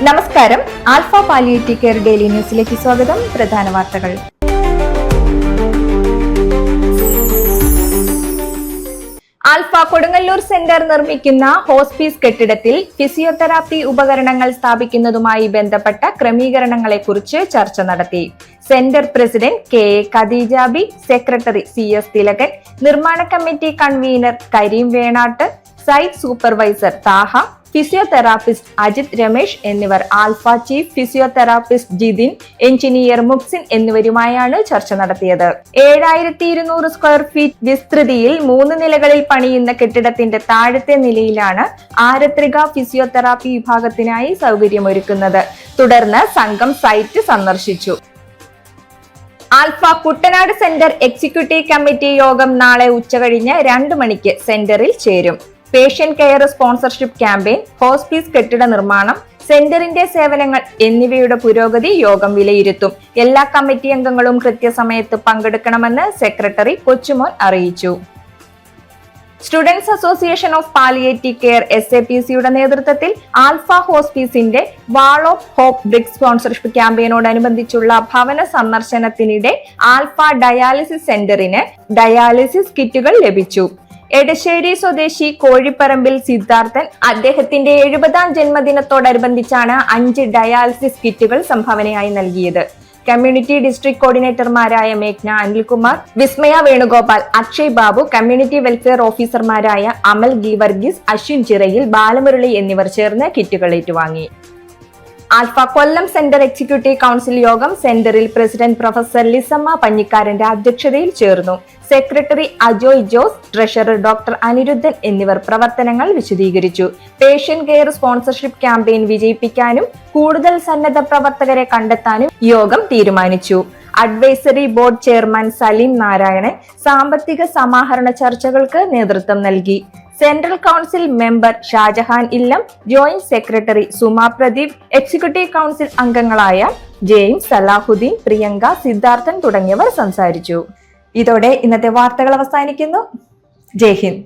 നമസ്കാരം. Alpha palliative care daily ന്യൂസിലേക്ക് സ്വാഗതം. പ്രധാന വാർത്തകൾ. ആൽഫ കൊടുങ്ങല്ലൂർ സെന്റർ നിർമ്മിക്കുന്ന ഹോസ്പീസ് കെട്ടിടത്തിൽ ഫിസിയോതെറാപ്പി ഉപകരണങ്ങൾ സ്ഥാപിക്കുന്നതുമായി ബന്ധപ്പെട്ട ക്രമീകരണങ്ങളെക്കുറിച്ച് ചർച്ച നടത്തി. Centre president K A. Khadeejabi, secretary CS Thilakan, നിർമ്മാണ committee convener Kareem Venatt, site supervisor Thaha, physiotherapist Ajith Ramesh എന്നിവർ, Alpha chief physiotherapist Jithin, engineer Muksin എന്നിവരുമായാണ് ചർച്ച നടത്തിയത്. 7200 സ്ക്വയർ ഫീറ്റ് വിസ്തൃതിയിൽ 3 നിലകളിൽ പണിയുന്ന കെട്ടിടത്തിന്റെ താഴത്തെ നിലയിലാണ് ആരത്രിക ഫിസിയോതെറാപ്പി വിഭാഗത്തിനായി സൗകര്യമൊരുക്കുന്നത്. തുടർന്ന് സംഘം സൈറ്റ് സന്ദർശിച്ചു. Alpha Kuttanad centre executive committee യോഗം നാളെ ഉച്ചകഴിഞ്ഞ് 2 മണിക്ക് സെന്ററിൽ ചേരും. Patient care sponsorship campaign, hospice കെട്ടിട നിർമ്മാണം, സെന്ററിന്റെ സേവനങ്ങൾ എന്നിവയുടെ പുരോഗതി യോഗം വിലയിരുത്തും. എല്ലാ കമ്മിറ്റി അംഗങ്ങളും കൃത്യസമയത്ത് പങ്കെടുക്കണമെന്ന് സെക്രട്ടറി കൊച്ചുമോൻ അറിയിച്ചു. Students association of palliative care SAPCയുടെ നേതൃത്വത്തിൽ ആൽഫ ഹോസ്പീസിന്റെ wall of hope bricks sponsorship ക്യാമ്പയിനോടനുബന്ധിച്ചുള്ള ഭവന സന്ദർശനത്തിനിടെ ആൽഫ ഡയാലിസിസ് സെന്ററിന് ഡയാലിസിസ് കിറ്റുകൾ ലഭിച്ചു. എടശ്ശേരി സ്വദേശി കോഴിപ്പറമ്പിൽ സിദ്ധാർത്ഥൻ അദ്ദേഹത്തിന്റെ 70ാം ജന്മദിനത്തോടനുബന്ധിച്ചാണ് 5 ഡയാലിസിസ് കിറ്റുകൾ സംഭാവനയായി നൽകിയത്. കമ്മ്യൂണിറ്റി ഡിസ്ട്രിക്ട് കോർഡിനേറ്റർമാരായ മേഘ്ന അനിൽകുമാർ, വിസ്മയ വേണുഗോപാൽ, അക്ഷയ് ബാബു, കമ്മ്യൂണിറ്റി വെൽഫെയർ ഓഫീസർമാരായ അമൽ ഗീവർഗീസ്, അശ്വിൻ ചിറയിൽ, ബാലമുരളി എന്നിവർ ചേർന്ന് കിറ്റുകൾ ഏറ്റുവാങ്ങി. Alpha Kollam centre executive council യോഗം സെന്ററിൽ പ്രസിഡന്റ് പ്രൊഫസർ ലിസമ്മ പഞ്ഞിക്കാരന്റെ അധ്യക്ഷതയിൽ ചേർന്നു. Secretary Ajoy Jose, treasurer doctor Anirudhan എന്നിവർ പ്രവർത്തനങ്ങൾ വിശദീകരിച്ചു. പേഷ്യന്റ് കെയർ സ്പോൺസർഷിപ്പ് ക്യാമ്പയിൻ വിജയിപ്പിക്കാനും കൂടുതൽ സന്നദ്ധ പ്രവർത്തകരെ കണ്ടെത്താനും യോഗം തീരുമാനിച്ചു. Advisory board chairman Saleem Narayanan സാമ്പത്തിക സമാഹരണ ചർച്ചകൾക്ക് നേതൃത്വം നൽകി. സെൻട്രൽ കൗൺസിൽ മെമ്പർ ഷാജഹാൻ ഇല്ലം, joint secretary Suma Pradeep, executive council അംഗങ്ങളായ ജെയിംസ്, സലാഹുദ്ദീൻ, പ്രിയങ്ക, സിദ്ധാർത്ഥൻ തുടങ്ങിയവർ സംസാരിച്ചു. ഇതോടെ ഇന്നത്തെ വാർത്തകൾ അവസാനിക്കുന്നു. ജയ് ഹിന്ദ്.